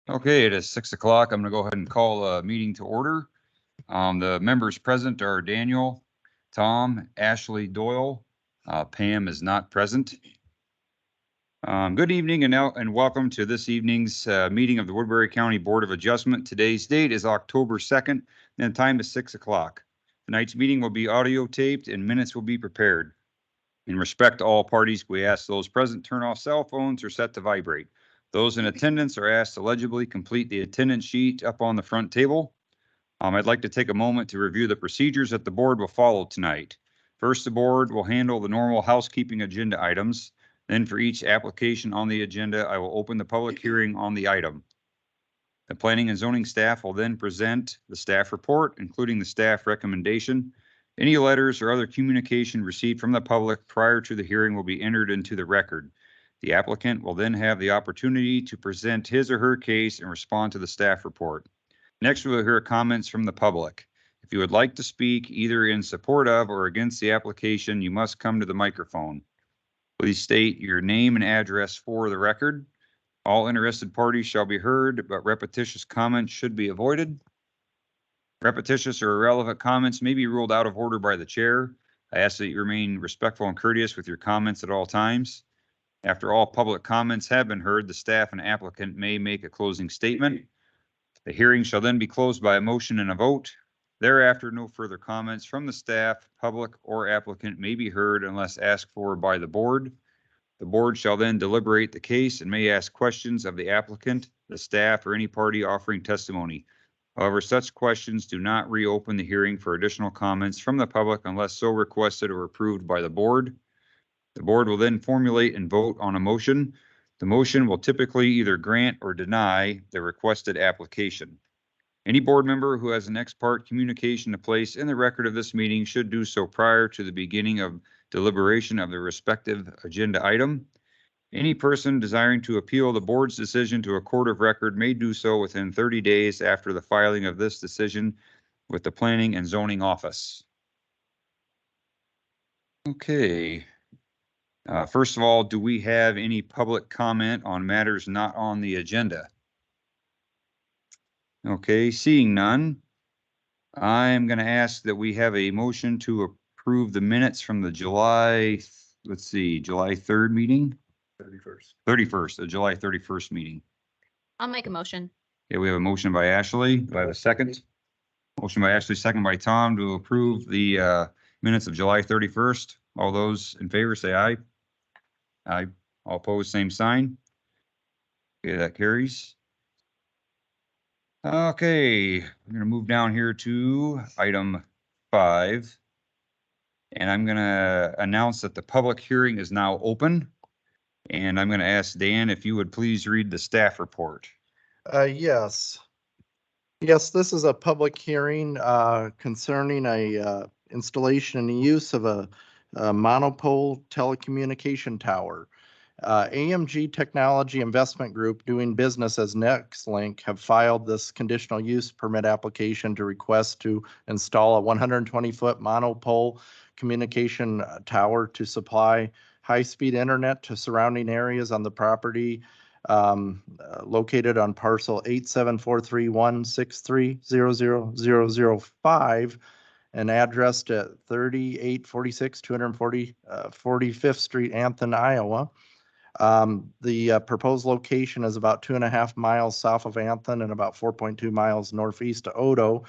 Okay, it is 6 o'clock. I'm going to go ahead and call a meeting to order. The members present are Daniel, Tom, Ashley Doyle. Pam is not present. Good evening and welcome to this evening's meeting of the Woodbury County Board of Adjustment. Today's date is October 2nd and the time is 6 o'clock. Tonight's meeting will be audio taped and minutes will be prepared. In respect to all parties, we ask those present turn off cell phones or set to vibrate. Those in attendance are asked to legibly complete the attendance sheet up on the front table. I'd like to take a moment to review the procedures that the board will follow tonight. First, the board will handle the normal housekeeping agenda items. Then for each application on the agenda, I will open the public hearing on the item. The planning and zoning staff will then present the staff report, including the staff recommendation. Any letters or other communication received from the public prior to the hearing will be entered into the record. The applicant will then have the opportunity to present his or her case and respond to the staff report. Next, we'll hear comments from the public. If you would like to speak either in support of or against the application, you must come to the microphone. Please state your name and address for the record. All interested parties shall be heard, but repetitious comments should be avoided. Repetitious or irrelevant comments may be ruled out of order by the chair. I ask that you remain respectful and courteous with your comments at all times. After all public comments have been heard, the staff and applicant may make a closing statement. The hearing shall then be closed by a motion and a vote. Thereafter, no further comments from the staff, public, or applicant may be heard unless asked for by the board. The board shall then deliberate the case and may ask questions of the applicant, the staff, or any party offering testimony. However, such questions do not reopen the hearing for additional comments from the public unless so requested or approved by the board. The board will then formulate and vote on a motion. The motion will typically either grant or deny the requested application. Any board member who has an ex parte communication to place in the record of this meeting should do so prior to the beginning of deliberation of the respective agenda item. Any person desiring to appeal the board's decision to a court of record may do so within 30 days after the filing of this decision with the Planning and Zoning Office. Okay. First of all, do we have any public comment on matters not on the agenda? Okay, seeing none, I'm going to ask that we have a motion to approve the minutes from the July 3rd meeting? 31st, the July 31st meeting. I'll make a motion. Okay, we have a motion by Ashley. Do I have a second? Motion by Ashley, second by Tom to approve the minutes of July 31st. All those in favor say aye. Aye. All opposed, same sign. Okay, that carries. Okay, we're going to move down here to item 5. And I'm going to announce that the public hearing is now open. And I'm going to ask Dan if you would please read the staff report. Yes. Yes, this is a public hearing concerning a installation and use of a monopole telecommunication tower. AMG Technology Investment Group, doing business as NextLink, have filed this conditional use permit application to request to install a 120-foot monopole communication tower to supply high-speed internet to surrounding areas on the property located on parcel 87431630005 and addressed at 3846 245th Street, Anthon, Iowa. The proposed location is about 2.5 miles south of Anthon and about 4.2 miles northeast of Odo.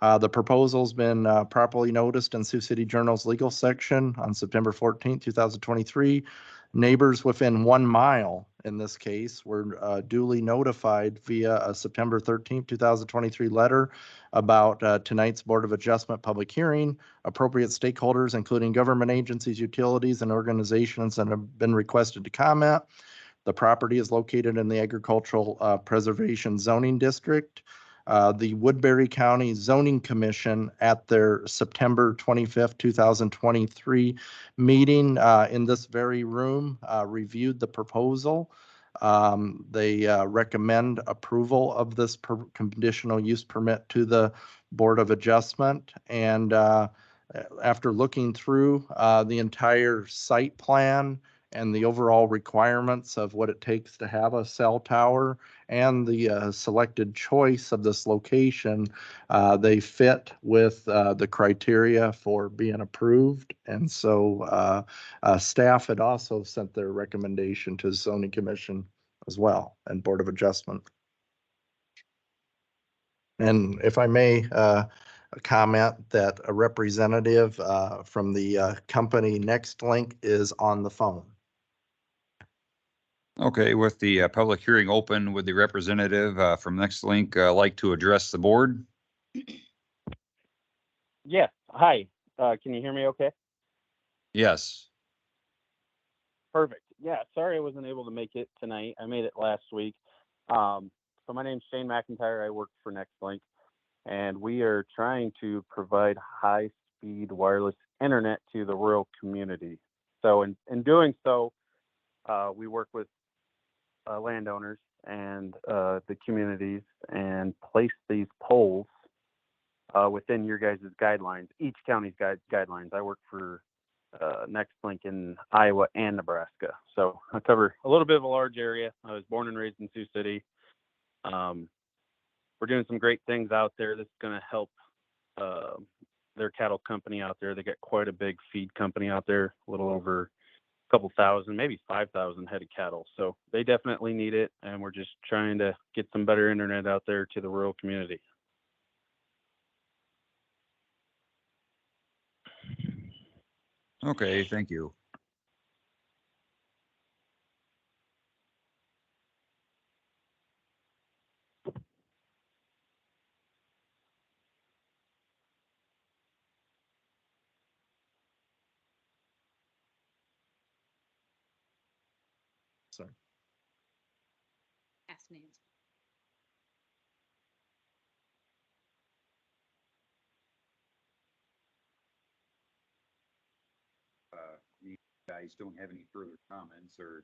The proposal's been properly noticed in Sioux City Journal's legal section on September 14, 2023. Neighbors within 1 mile in this case were duly notified via a September 13, 2023 letter about tonight's Board of Adjustment public hearing. Appropriate stakeholders, including government agencies, utilities, and organizations that have been requested to comment. The property is located in the Agricultural Preservation Zoning District. The Woodbury County Zoning Commission at their September 25th, 2023 meeting in this very room reviewed the proposal. They recommend approval of this conditional use permit to the Board of Adjustment. And after looking through the entire site plan and the overall requirements of what it takes to have a cell tower and the selected choice of this location, they fit with the criteria for being approved. And so staff had also sent their recommendation to the zoning commission as well and Board of Adjustment. And if I may, comment that a representative from the company NextLink is on the phone. Okay, with the public hearing open, would the representative from NextLink like to address the board? Yes. Hi. Can you hear me okay? Yes. Perfect. Yeah. Sorry I wasn't able to make it tonight. I made it last week. So my name's Shane McIntyre. I work for NextLink, and we are trying to provide high-speed wireless internet to the rural community. So in doing so, we work with landowners and the communities and place these poles within your guys' guidelines, each county's guidelines. I work for NextLink in Iowa and Nebraska. So I cover a little bit of a large area. I was born and raised in Sioux City. We're doing some great things out there that's going to help their cattle company out there. They got quite a big feed company out there, a little over a couple thousand, maybe 5,000 head of cattle. So they definitely need it. And we're just trying to get some better internet out there to the rural community. Okay, thank you. Sorry. Ask Nancy. You guys don't have any further comments, or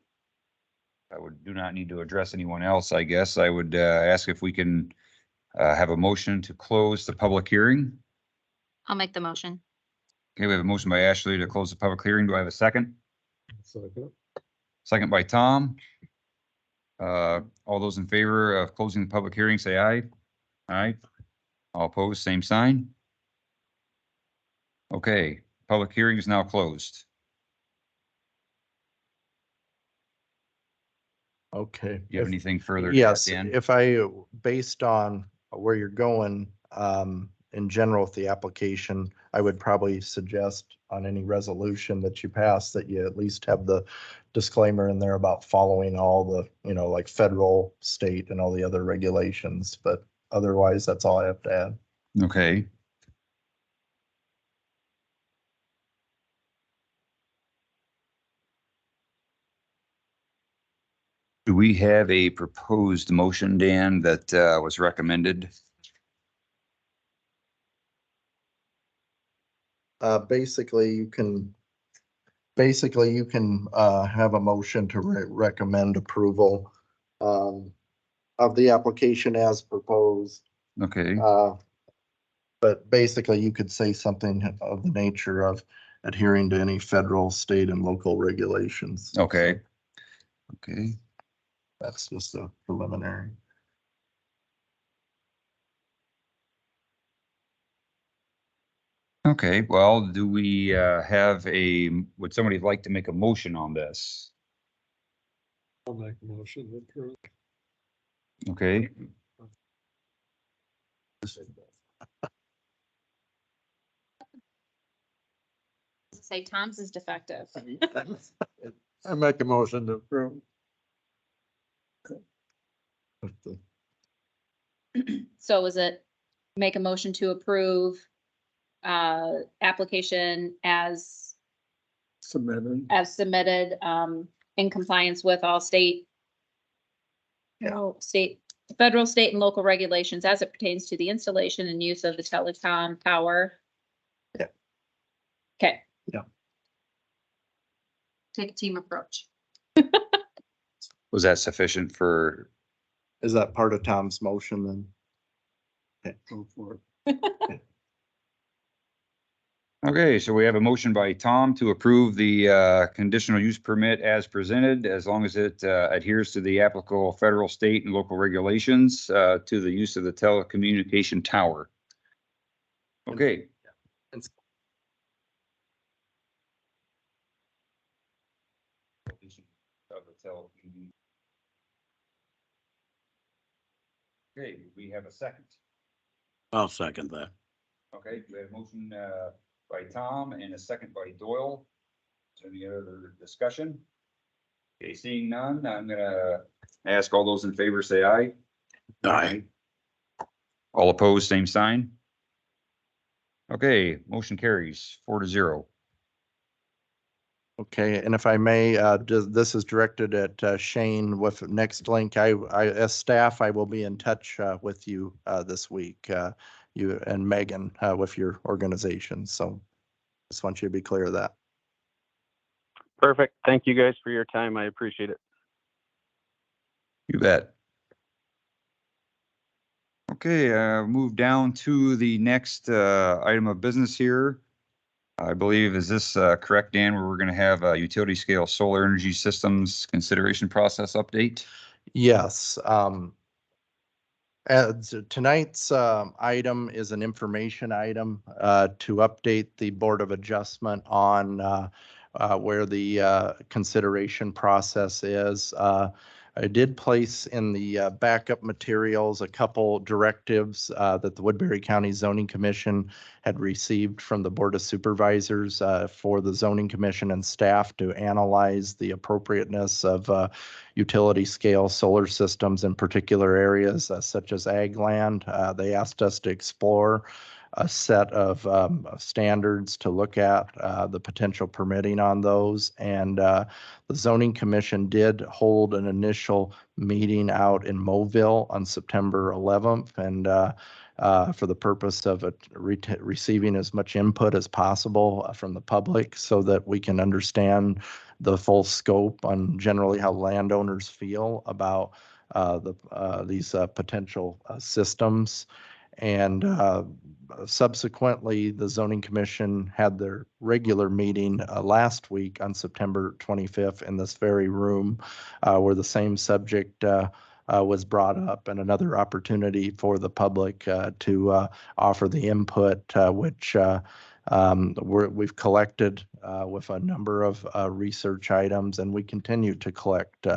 I do not need to address anyone else, I guess. I would ask if we can have a motion to close the public hearing. I'll make the motion. Okay, we have a motion by Ashley to close the public hearing. Do I have a second? Second by Tom. All those in favor of closing the public hearing, say aye. Aye. All opposed, same sign. Okay, public hearing is now closed. Okay. Do you have If- anything further? to add, Yes, Dan? if I, based on where you're going, in general with the application, I would probably suggest on any resolution that you pass that you at least have the disclaimer in there about following all the, like federal, state and all the other regulations, but otherwise, that's all I have to add. Okay. Do we have a proposed motion, Dan, that was recommended? Basically, you can have a motion to recommend approval of the application as proposed. Okay, But basically, you could say something of the nature of adhering to any federal, state, and local regulations. okay. So Okay, that's just a preliminary. okay. Well, do we would somebody like to make a motion on this? I'll make a motion to approve. Okay, Say Tom's is defective. I make a motion to approve. So is it make a motion to approve application as Submitted. submitted in compliance with all state, federal, state and local regulations as it pertains to the installation and use of the telecom tower? Yeah. Okay. Yeah. Take a team approach. was that sufficient for, Is that part of Tom's motion then? Go for it. Okay, so we have a motion by Tom to approve the conditional use permit as presented, as long as it adheres to the applicable federal, state, and local regulations to the use of the telecommunication tower. Okay. Okay, we have a second. I'll second that. Okay, we have a motion by Tom and a second by Doyle. Is there any other discussion? Okay, seeing none, I'm gonna ask all those in favor, say aye. Aye. All opposed, same sign. Okay, motion carries 4-0. Okay, and if I may, this is directed at Shane with Nextlink. As staff, I will be in touch with you this week, you and Megan with your organization. So just want you to be clear of that. Perfect. Thank you guys for your time. I appreciate it. You bet. Okay, move down to the next item of business here. I believe, is this correct, Dan, where we're going to have a utility scale solar energy systems consideration process update? Yes. Tonight's item is an information item to update the Board of Adjustment on where the consideration process is. I did place in the backup materials a couple directives that the Woodbury County Zoning Commission had received from the Board of Supervisors for the Zoning Commission and staff to analyze the appropriateness of utility scale solar systems in particular areas such as ag land. They asked us to explore a set of standards to look at the potential permitting on those. And the Zoning Commission did hold an initial meeting out in Mobile on September 11th. And for the purpose of receiving as much input as possible from the public so that we can understand the full scope on generally how landowners feel about these potential systems. And subsequently, the Zoning Commission had their regular meeting last week on September 25th in this very room where the same subject was brought up, and another opportunity for the public to offer the input, which we've collected with a number of research items, and we continue to collect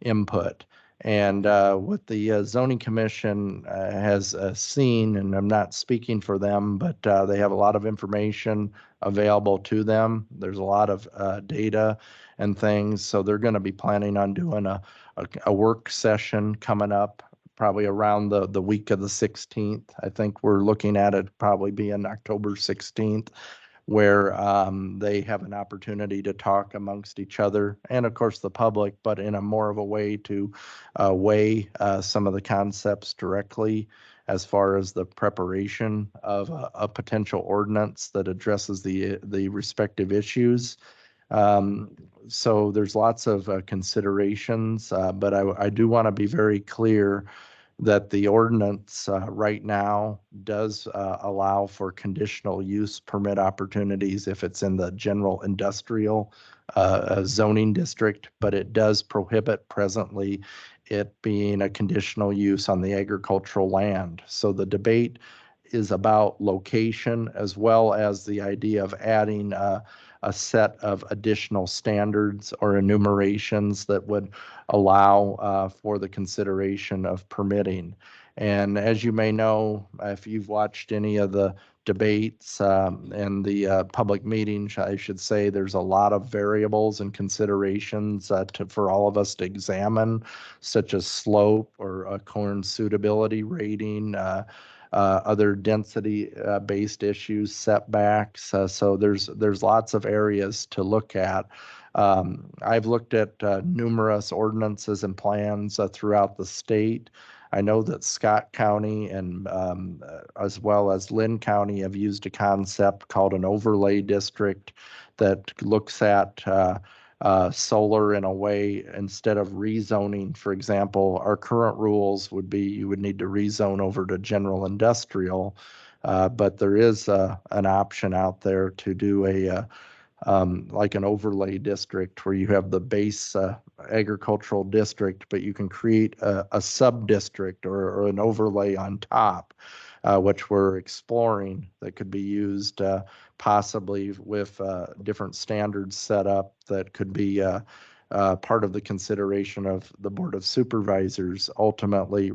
input. And what the Zoning Commission has seen, and I'm not speaking for them, but they have a lot of information available to them. There's a lot of data and things. So they're going to be planning on doing a work session coming up probably around the week of the 16th. I think we're looking at it probably being October 16th, where they have an opportunity to talk amongst each other and of course the public, but in a more of a way to weigh some of the concepts directly as far as the preparation of a potential ordinance that addresses the respective issues. So there's lots of considerations, but I do want to be very clear that the ordinance right now does allow for conditional use permit opportunities if it's in the general industrial zoning district, but it does prohibit presently it being a conditional use on the agricultural land. So the debate is about location as well as the idea of adding a set of additional standards or enumerations that would allow for the consideration of permitting. And as you may know, if you've watched any of the debates and the public meetings, I should say there's a lot of variables and considerations for all of us to examine, such as slope or corn suitability rating, other density based issues, setbacks. So there's lots of areas to look at. I've looked at numerous ordinances and plans throughout the state. I know that Scott County and as well as Lynn County have used a concept called an overlay district that looks at solar in a way instead of rezoning. For example, our current rules would be you would need to rezone over to general industrial. But there is an option out there to do like an overlay district where you have the base agricultural district, but you can create a sub-district or an overlay on top, which we're exploring that could be used possibly with different standards set up that could be part of the consideration of the Board of Supervisors ultimately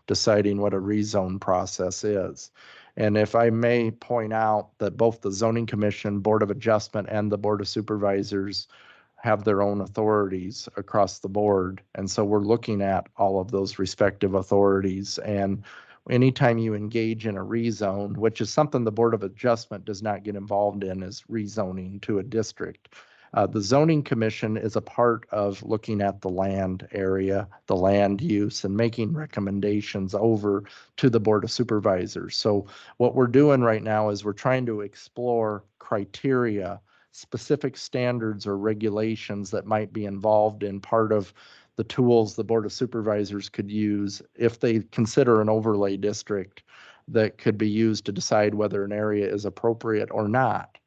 deciding what a rezone process is. And if I may point out that both the Zoning Commission, Board of Adjustment, and the Board of Supervisors have their own authorities across the board. And so we're looking at all of those respective authorities. And anytime you engage in a rezone, which is something the Board of Adjustment does not get involved in, is rezoning to a district. The Zoning Commission is a part of looking at the land area, the land use, and making recommendations over to the Board of Supervisors. So what we're doing right now is we're trying to explore criteria, specific standards or regulations that might be involved in part of the tools the Board of Supervisors could use if they consider an overlay district that could be used to decide whether an area is appropriate or not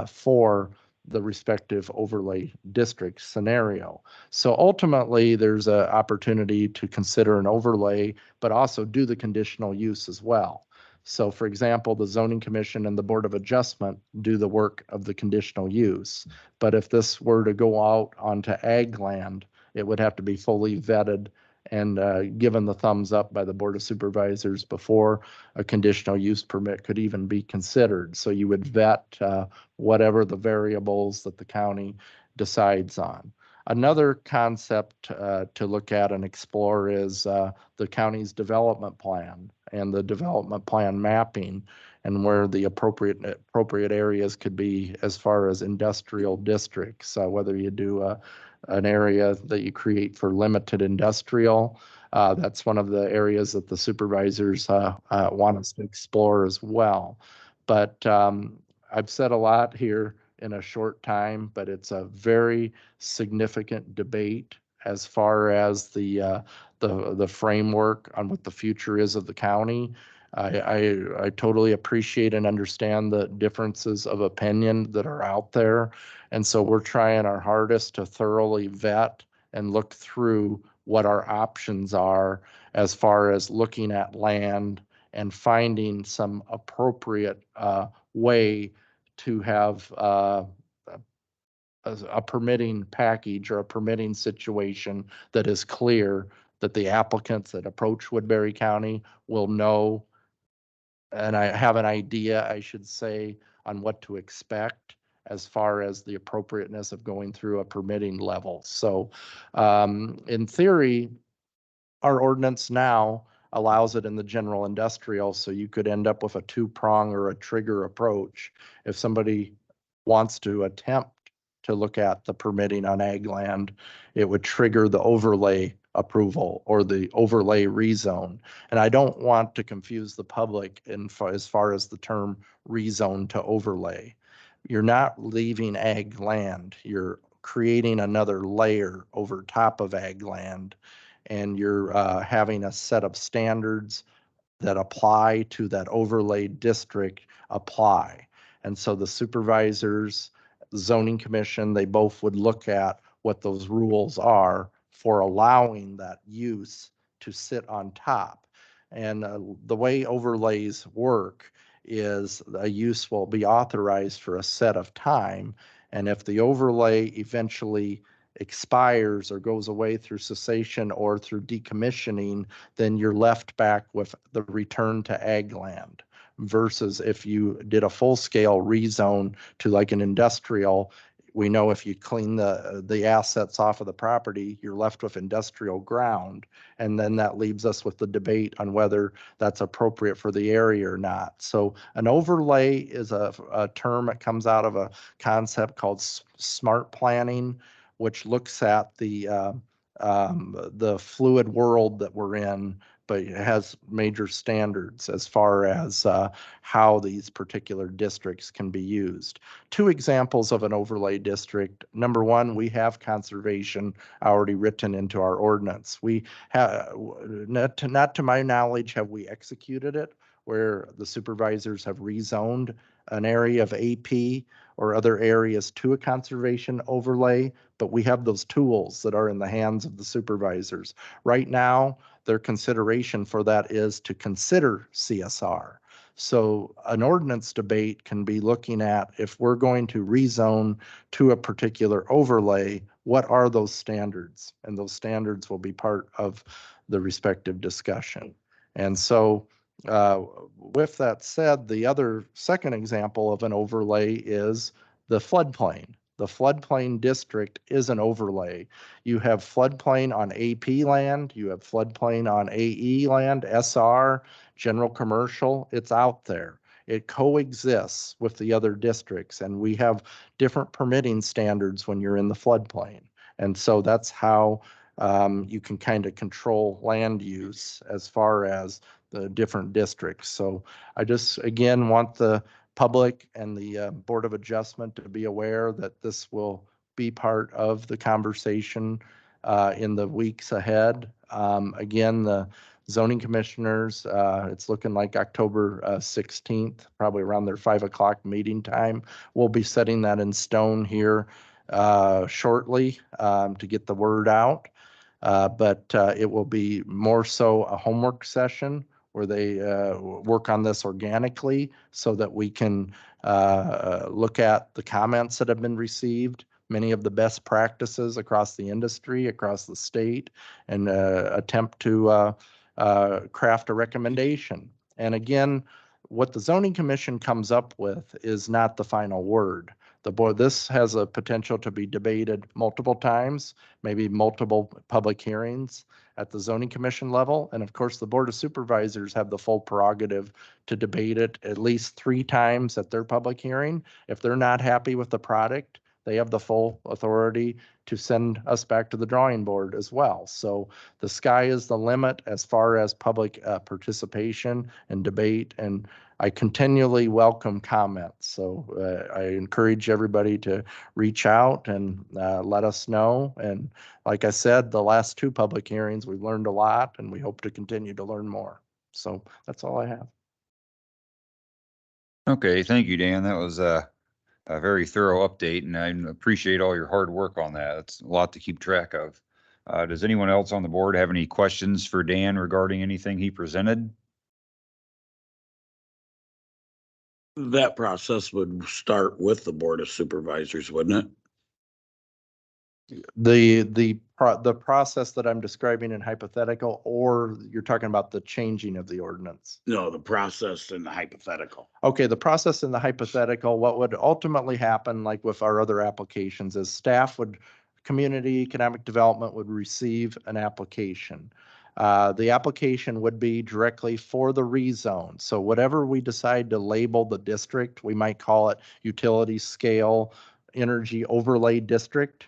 for the respective overlay district scenario. So ultimately, there's an opportunity to consider an overlay, but also do the conditional use as well. So for example, the Zoning Commission and the Board of Adjustment do the work of the conditional use. But if this were to go out onto ag land, it would have to be fully vetted and given the thumbs up by the Board of Supervisors before a conditional use permit could even be considered. So you would vet whatever the variables that the county decides on. Another concept to look at and explore is the county's development plan and the development plan mapping and where the appropriate areas could be as far as industrial districts, whether you do an area that you create for limited industrial. That's one of the areas that the supervisors want us to explore as well. But I've said a lot here in a short time, but it's a very significant debate as far as the framework on what the future is of the county. I totally appreciate and understand the differences of opinion that are out there. And so we're trying our hardest to thoroughly vet and look through what our options are as far as looking at land and finding some appropriate way to have a permitting package or a permitting situation that is clear that the applicants that approach Woodbury County will know, and I have an idea, I should say, on what to expect as far as the appropriateness of going through a permitting level. So in theory, our ordinance now allows it in the general industrial, so you could end up with a two-prong or a trigger approach. If somebody wants to attempt to look at the permitting on ag land, it would trigger the overlay approval or the overlay rezone. And I don't want to confuse the public as far as the term rezone to overlay. You're not leaving ag land, you're creating another layer over top of ag land, and you're having a set of standards that apply to that overlay district apply. And so the supervisors, Zoning Commission, they both would look at what those rules are for allowing that use to sit on top. And the way overlays work is a use will be authorized for a set of time. And if the overlay eventually expires or goes away through cessation or through decommissioning, then you're left back with the return to ag land. Versus if you did a full-scale rezone to like an industrial, we know if you clean the assets off of the property, you're left with industrial ground. And then that leaves us with the debate on whether that's appropriate for the area or not. So an overlay is a term that comes out of a concept called smart planning, which looks at the fluid world that we're in, but it has major standards as far as how these particular districts can be used. Two examples of an overlay district. Number one, we have conservation already written into our ordinance. We have, not to my knowledge, have we executed it, where the supervisors have rezoned an area of AP or other areas to a conservation overlay, but we have those tools that are in the hands of the supervisors. Right now, their consideration for that is to consider CSR. So an ordinance debate can be looking at, if we're going to rezone to a particular overlay, what are those standards? And those standards will be part of the respective discussion. And so with that said, the other second example of an overlay is the floodplain. The floodplain district is an overlay. You have floodplain on AP land, you have floodplain on AE land, SR, general commercial, it's out there. It coexists with the other districts, and we have different permitting standards when you're in the floodplain. And so that's how you can kind of control land use as far as the different districts. So I just, again, want the public and the Board of Adjustment to be aware that this will be part of the conversation in the weeks ahead. Again, the zoning commissioners, it's looking like October 16th, probably around their 5 o'clock meeting time. We'll be setting that in stone here shortly to get the word out. But it will be more so a homework session where they work on this organically so that we can look at the comments that have been received, many of the best practices across the industry, across the state, and attempt to craft a recommendation. And again, what the zoning commission comes up with is not the final word. The board, this has a potential to be debated multiple times, maybe multiple public hearings at the zoning commission level. And of course, the Board of Supervisors have the full prerogative to debate it at least 3 times at their public hearing. If they're not happy with the product, they have the full authority to send us back to the drawing board as well. So the sky is the limit as far as public participation and debate, and I continually welcome comments. So I encourage everybody to reach out and let us know. And like I said, the last 2 public hearings, we've learned a lot, and we hope to continue to learn more. So that's all I have. Okay, thank you, Dan. That was a very thorough update, and I appreciate all your hard work on that. It's a lot to keep track of. Does anyone else on the board have any questions for Dan regarding anything he presented? That process would start with the Board of Supervisors, wouldn't it? The process that I'm describing in hypothetical, or you're talking about the changing of the ordinance? No, the process and the hypothetical. Okay, the process in the hypothetical, what would ultimately happen, like with our other applications, is staff would, community economic development would receive an application. The application would be directly for the rezone. So whatever we decide to label the district, we might call it utility scale energy overlay district.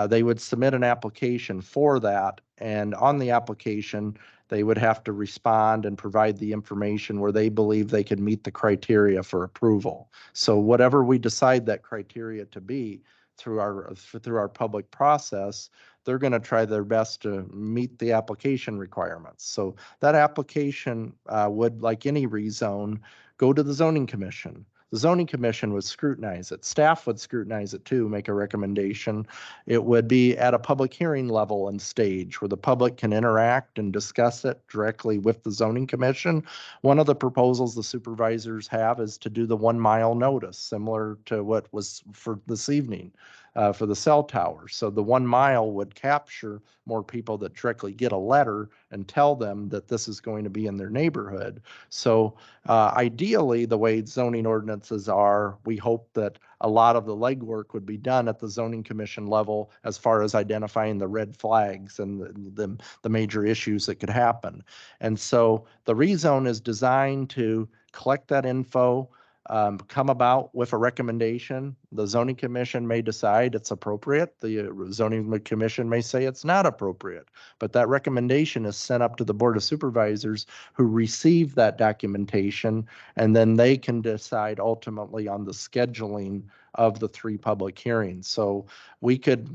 They would submit an application for that, and on the application, they would have to respond and provide the information where they believe they could meet the criteria for approval. So whatever we decide that criteria to be through our public process, they're going to try their best to meet the application requirements. So that application would, like any rezone, go to the zoning commission. The zoning commission would scrutinize it. Staff would scrutinize it too, make a recommendation. It would be at a public hearing level and stage where the public can interact and discuss it directly with the zoning commission. One of the proposals the supervisors have is to do the 1 mile notice, similar to what was for this evening for the cell tower. So the 1 mile would capture more people that directly get a letter and tell them that this is going to be in their neighborhood. So ideally, the way zoning ordinances are, we hope that a lot of the legwork would be done at the zoning commission level as far as identifying the red flags and the major issues that could happen. And so the rezone is designed to collect that info, come about with a recommendation. The zoning commission may decide it's appropriate. The zoning commission may say it's not appropriate. But that recommendation is sent up to the Board of Supervisors who receive that documentation, and then they can decide ultimately on the scheduling of the 3 public hearings. So we could,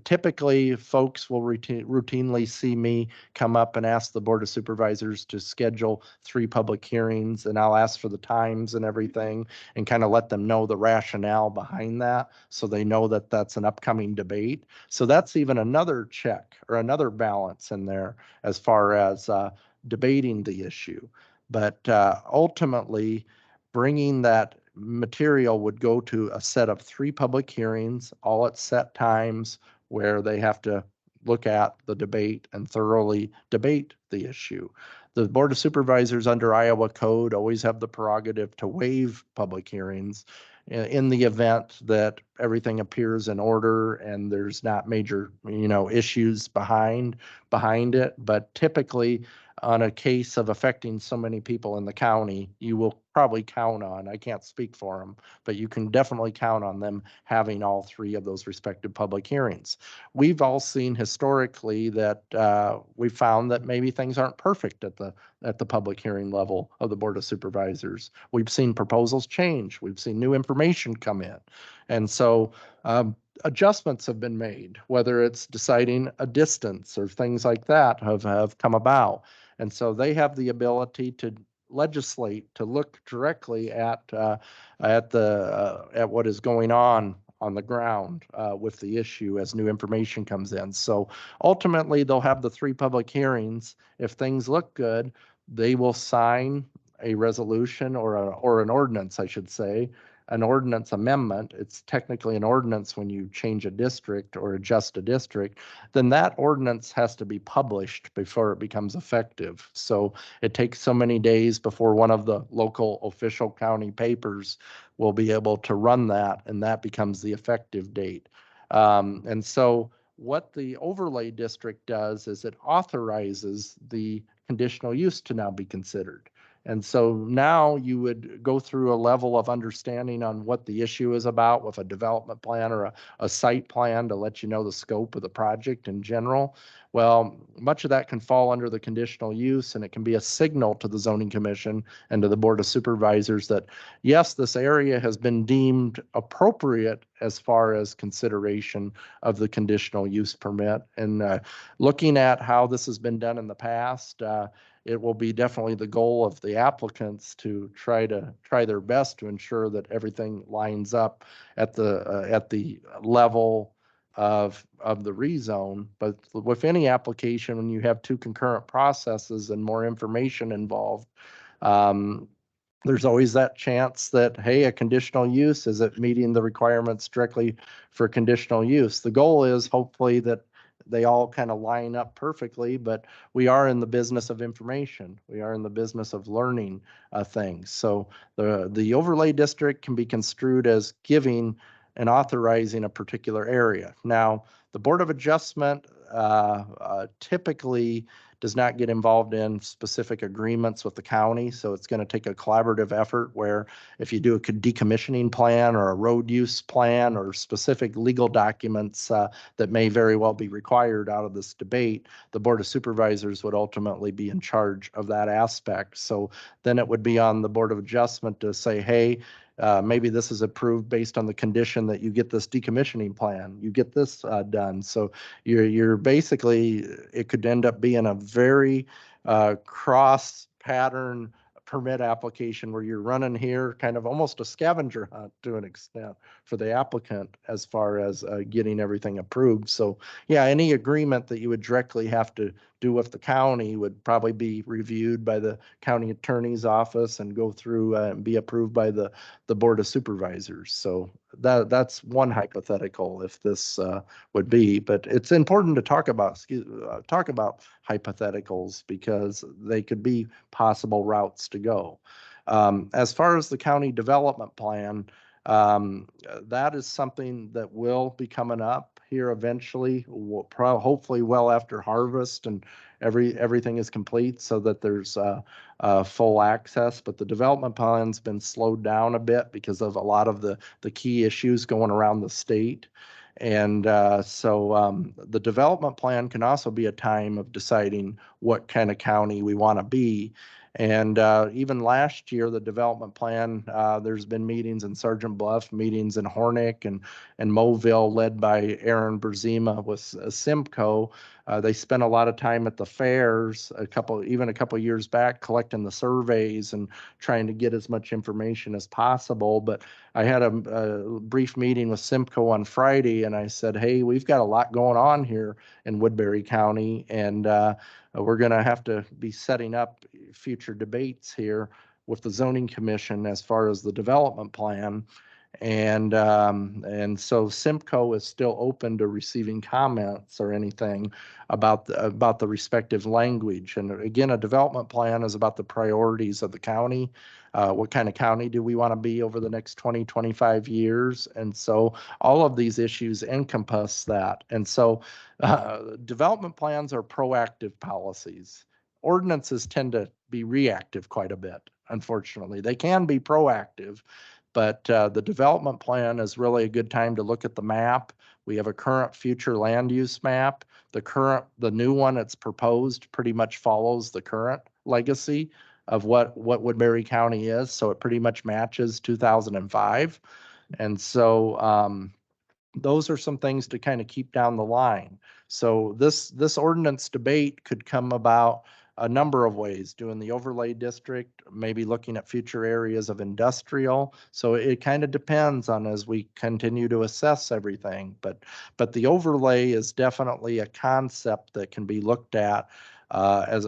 typically folks will routinely see me come up and ask the Board of Supervisors to schedule 3 public hearings, and I'll ask for the times and everything and kind of let them know the rationale behind that so they know that that's an upcoming debate. So that's even another check or another balance in there as far as debating the issue. But ultimately, bringing that material would go to a set of 3 public hearings, all at set times where they have to look at the debate and thoroughly debate the issue. The Board of Supervisors under Iowa code always have the prerogative to waive public hearings in the event that everything appears in order and there's not major, issues behind it. But typically, on a case of affecting so many people in the county, you will probably count on, I can't speak for them, but you can definitely count on them having all 3 of those respective public hearings. We've all seen historically that we found that maybe things aren't perfect at the public hearing level of the Board of Supervisors. We've seen proposals change. We've seen new information come in. And so adjustments have been made, whether it's deciding a distance or things like that have come about. And so they have the ability to legislate, to look directly at what is going on the ground with the issue as new information comes in. So ultimately, they'll have the 3 public hearings. If things look good, they will sign a resolution or an ordinance, I should say, an ordinance amendment. It's technically an ordinance when you change a district or adjust a district. Then that ordinance has to be published before it becomes effective. So it takes so many days before one of the local official county papers will be able to run that, and that becomes the effective date. And so what the overlay district does is it authorizes the conditional use to now be considered. And so now you would go through a level of understanding on what the issue is about with a development plan or a site plan to let you know the scope of the project in general. Well, much of that can fall under the conditional use, and it can be a signal to the zoning commission and to the Board of Supervisors that, yes, this area has been deemed appropriate as far as consideration of the conditional use permit. And looking at how this has been done in the past, it will be definitely the goal of the applicants to try their best to ensure that everything lines up at the level of the rezone. But with any application, when you have 2 concurrent processes and more information involved, there's always that chance that, hey, a conditional use, is it meeting the requirements directly for conditional use? The goal is hopefully that they all kind of line up perfectly, but we are in the business of information. We are in the business of learning things. So the overlay district can be construed as giving and authorizing a particular area. Now, the Board of Adjustment typically does not get involved in specific agreements with the county. So it's going to take a collaborative effort where if you do a decommissioning plan or a road use plan or specific legal documents that may very well be required out of this debate, the Board of Supervisors would ultimately be in charge of that aspect. So then it would be on the Board of Adjustment to say, hey, maybe this is approved based on the condition that you get this decommissioning plan, you get this done. So you're basically, it could end up being a very cross pattern permit application where you're running here kind of almost a scavenger hunt to an extent for the applicant as far as getting everything approved. So yeah, any agreement that you would directly have to do with the county would probably be reviewed by the county attorney's office and go through and be approved by the Board of Supervisors. So that's one hypothetical if this would be, but it's important to talk about hypotheticals because they could be possible routes to go. As far as the county development plan, that is something that will be coming up here eventually, hopefully well after harvest and everything is complete so that there's full access. But the development plan's been slowed down a bit because of a lot of the key issues going around the state. And the development plan can also be a time of deciding what kind of county we want to be. And even last year, the development plan, there's been meetings in Sergeant Bluff, meetings in Hornick and Mobile led by Aaron Berzima with Simcoe. They spent a lot of time at the fairs, even a couple years back, collecting the surveys and trying to get as much information as possible. But I had a brief meeting with Simcoe on Friday, and I said, hey, we've got a lot going on here in Woodbury County, and we're going to have to be setting up future debates here with the zoning commission as far as the development plan. And so Simcoe is still open to receiving comments or anything about the respective language. And again, a development plan is about the priorities of the county. What kind of county do we want to be over the next 20, 25 years? And so all of these issues encompass that. And so development plans are proactive policies. Ordinances tend to be reactive quite a bit, unfortunately. They can be proactive, but the development plan is really a good time to look at the map. We have a current future land use map. The new one that's proposed pretty much follows the current legacy of what Woodbury County is. So it pretty much matches 2005. And so those are some things to kind of keep down the line. So this ordinance debate could come about a number of ways, doing the overlay district, maybe looking at future areas of industrial. So it kind of depends on as we continue to assess everything. But the overlay is definitely a concept that can be looked at as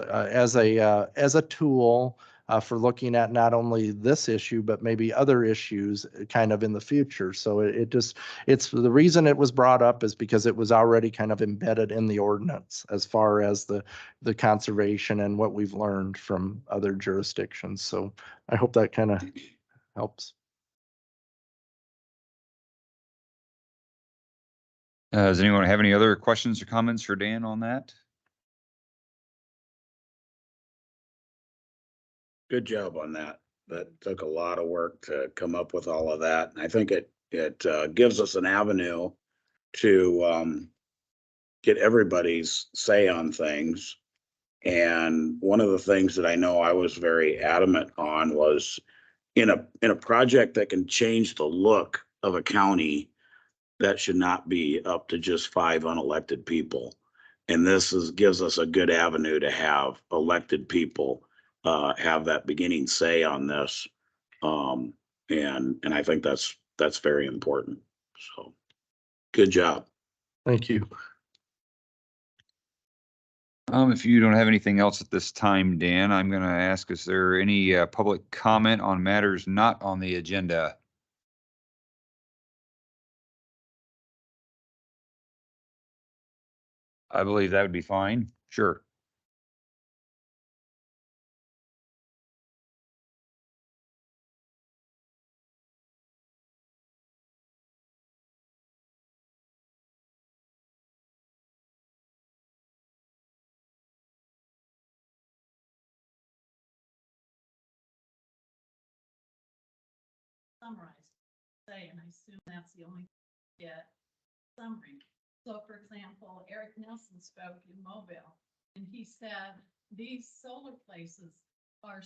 a tool for looking at not only this issue, but maybe other issues kind of in the future. So it's the reason it was brought up is because it was already kind of embedded in the ordinance as far as the conservation and what we've learned from other jurisdictions. So I hope that kind of helps. Does anyone have any other questions or comments for Dan on that? Good job on that. That took a lot of work to come up with all of that. And I think it gives us an avenue to get everybody's say on things. And one of the things that I know I was very adamant on was in a project that can change the look of a county, that should not be up to just 5 unelected people. And this gives us a good avenue to have elected people have that beginning say on this. And I think that's very important. So good job. Thank you. If you don't have anything else at this time, Dan, I'm going to ask, is there any public comment on matters not on the agenda? I believe that would be fine. Sure. Summarize, say, and I assume that's the only summary. So for example, Eric Nelson spoke in Mobile, and he said these solar places are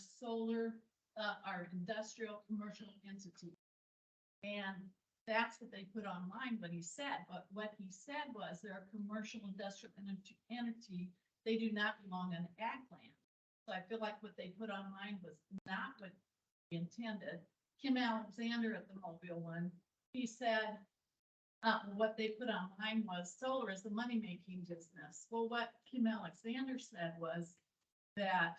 are industrial commercial entities. And that's what they put online, what he said. But what he said was they're a commercial industrial entity. They do not belong on ag land. So I feel like what they put online was not what we intended. Kim Alexander at the Mobile one, he said what they put online was solar is the money-making business. Well, what Kim Alexander said was that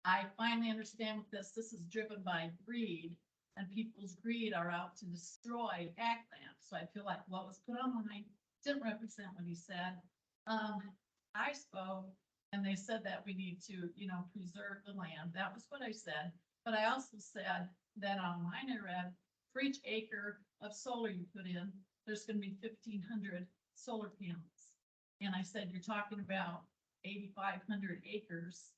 I finally understand this. This is driven by greed, and people's greed are out to destroy ag land. So I feel like what was put online didn't represent what he said. I spoke, and they said that we need to, preserve the land. That was what I said. But I also said that online I read for each acre of solar you put in, there's gonna be 1,500 solar panels. And I said, you're talking about 8,500 acres.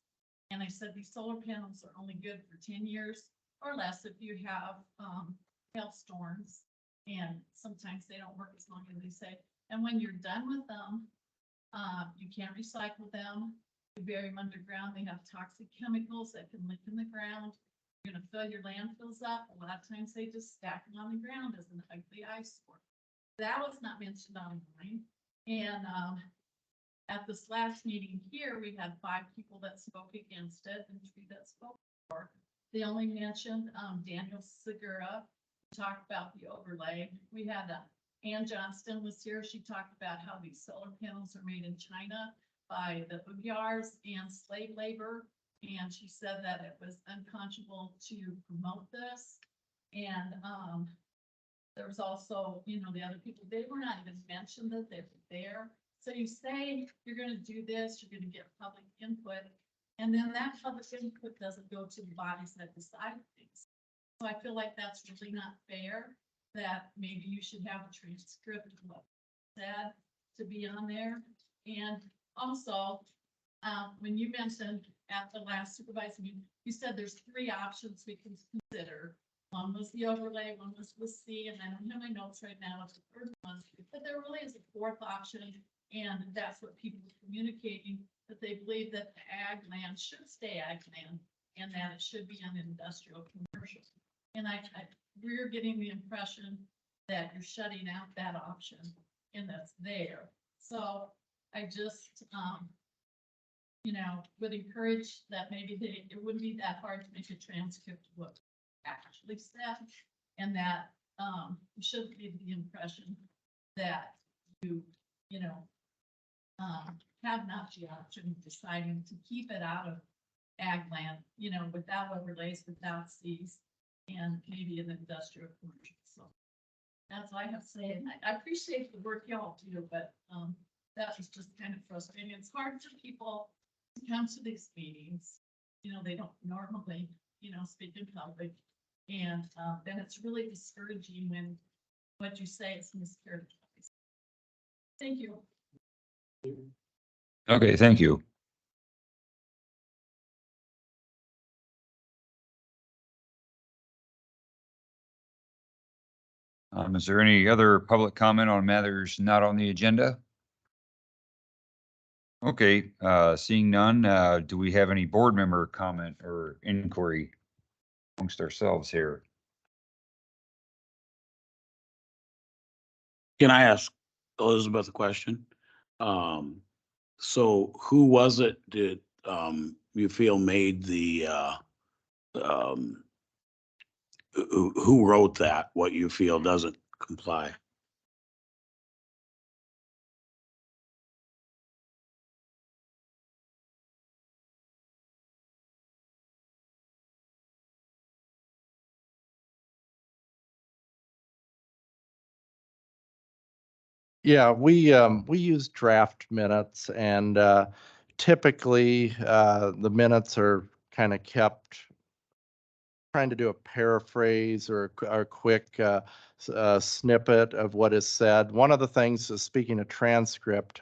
And I said, these solar panels are only good for 10 years or less if you have, hailstorms. And sometimes they don't work as long as they say. And when you're done with them, you can't recycle them. You bury them underground. They have toxic chemicals that can leak in the ground. You're gonna fill your landfills up. A lot of times they just stack them on the ground as an ugly eyesore. That was not mentioned online. And, at this last meeting here, we had 5 people that spoke against it and 3 that spoke for. They only mentioned, Daniel Segura, talked about the overlay. We had, Ann Johnston was here. She talked about how these solar panels are made in China by the Ugyars and slave labor. And she said that it was unconscionable to promote this. And, there was also, you know, the other people, they were not even mentioned that they were there. So you say you're gonna do this, you're gonna get public input, and then that public input doesn't go to the bodies that decide things. So I feel like that's really not fair, that maybe you should have a transcript of what was said to be on there. And also, when you mentioned at the last supervisor meeting, you said there's 3 options we can consider. One was the overlay, one was with C, and I don't have my notes right now, it's the third one, but there really is a 4th option. And that's what people are communicating, that they believe that the ag land should stay ag land and that it should be an industrial commercial. And we're getting the impression that you're shutting out that option and that's there. So I just, you know, would encourage that maybe it wouldn't be that hard to make a transcript of what actually said. And that, you shouldn't give the impression that you know, have not the option of deciding to keep it out of ag land, you know, without overlays, without Cs, and maybe an industrial commercial. So that's all I have to say. And I appreciate the work y'all do, but that was just kind of frustrating. It's hard for people to come to these meetings. You know, they don't normally, you know, speak in public. And then it's really discouraging when what you say is mischaracterized. Thank you. Okay, thank you. Is there any other public comment on matters not on the agenda? Okay, seeing none, do we have any board member comment or inquiry amongst ourselves here? Can I ask Elizabeth a question? So who was it that, you feel made the, who wrote that, what you feel doesn't comply? Yeah, we use draft minutes and typically the minutes are kind of kept trying to do a paraphrase or a quick snippet of what is said. One of the things, speaking of transcript,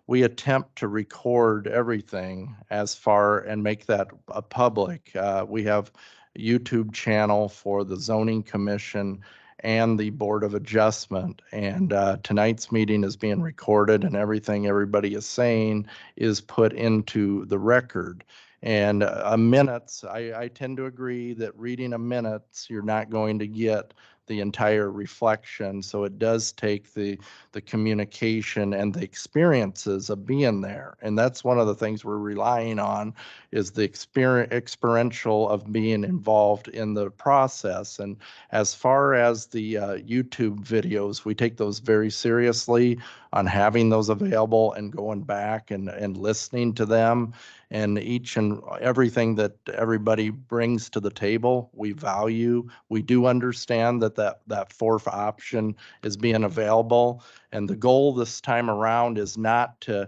we attempt to record everything as far and make that public. We have a YouTube channel for the zoning commission and the Board of Adjustment. And tonight's meeting is being recorded and everything everybody is saying is put into the record. And minutes, I tend to agree that reading a minutes, you're not going to get the entire reflection. So it does take the communication and the experiences of being there. And that's one of the things we're relying on is the experiential of being involved in the process. And as far as the YouTube videos, we take those very seriously on having those available and going back and listening to them. And each and everything that everybody brings to the table, we value. We do understand that 4th option is being available. And the goal this time around is not to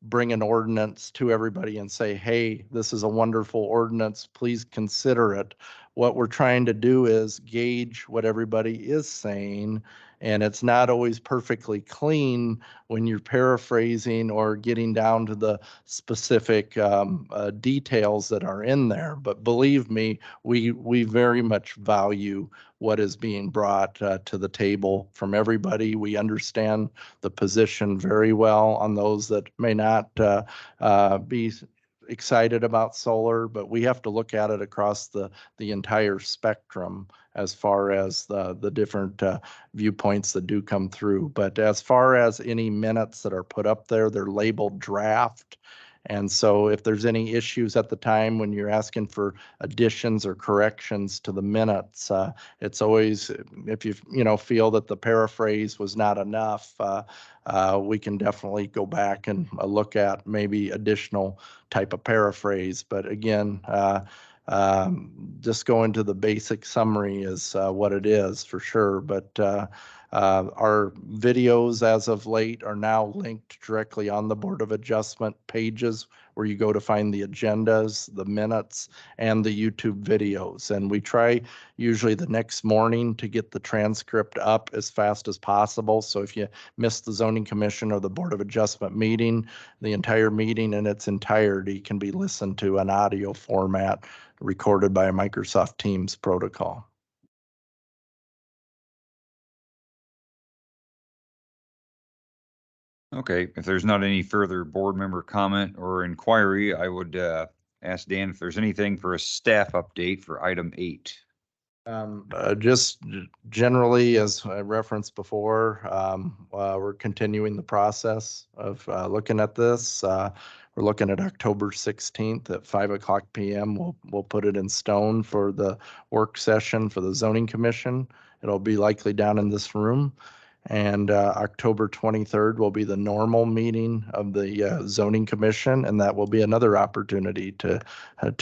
bring an ordinance to everybody and say, hey, this is a wonderful ordinance, please consider it. what we're trying to do is gauge what everybody is saying. And it's not always perfectly clean when you're paraphrasing or getting down to the specific details that are in there. But believe me, we very much value what is being brought to the table from everybody. We understand the position very well on those that may not be excited about solar, but we have to look at it across the entire spectrum as far as the different viewpoints that do come through. But as far as any minutes that are put up there, they're labeled draft. And so if there's any issues at the time when you're asking for additions or corrections to the minutes, it's always, if you feel that the paraphrase was not enough, we can definitely go back and look at maybe additional type of paraphrase. But again, just going to the basic summary is what it is for sure. But our videos as of late are now linked directly on the Board of Adjustment pages where you go to find the agendas, the minutes, and the YouTube videos. And we try usually the next morning to get the transcript up as fast as possible. So if you missed the Zoning Commission or the Board of Adjustment meeting, the entire meeting in its entirety can be listened to in audio format recorded by a Microsoft Teams protocol. Okay, if there's not any further board member comment or inquiry, I would ask Dan if there's anything for a staff update for item 8. Just generally, as I referenced before, we're continuing the process of looking at this. We're looking at October 16th at 5:00 p.m. We'll put it in stone for the work session for the Zoning Commission. It'll be likely down in this room. And October 23rd will be the normal meeting of the Zoning Commission, and that will be another opportunity to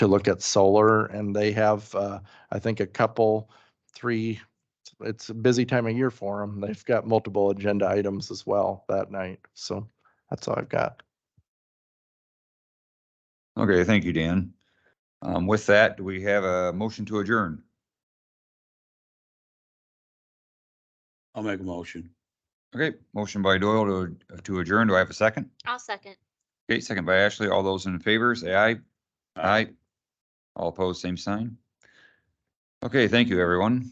look at solar. And they have, I think, it's a busy time of year for them. They've got multiple agenda items as well that night. So that's all I've got. Okay, thank you, Dan. With that, do we have a motion to adjourn? I'll make a motion. Okay, motion by Doyle to adjourn. Do I have a second? I'll second. Okay, second by Ashley. All those in favor, say aye. Aye. All opposed, same sign. Okay, thank you, everyone.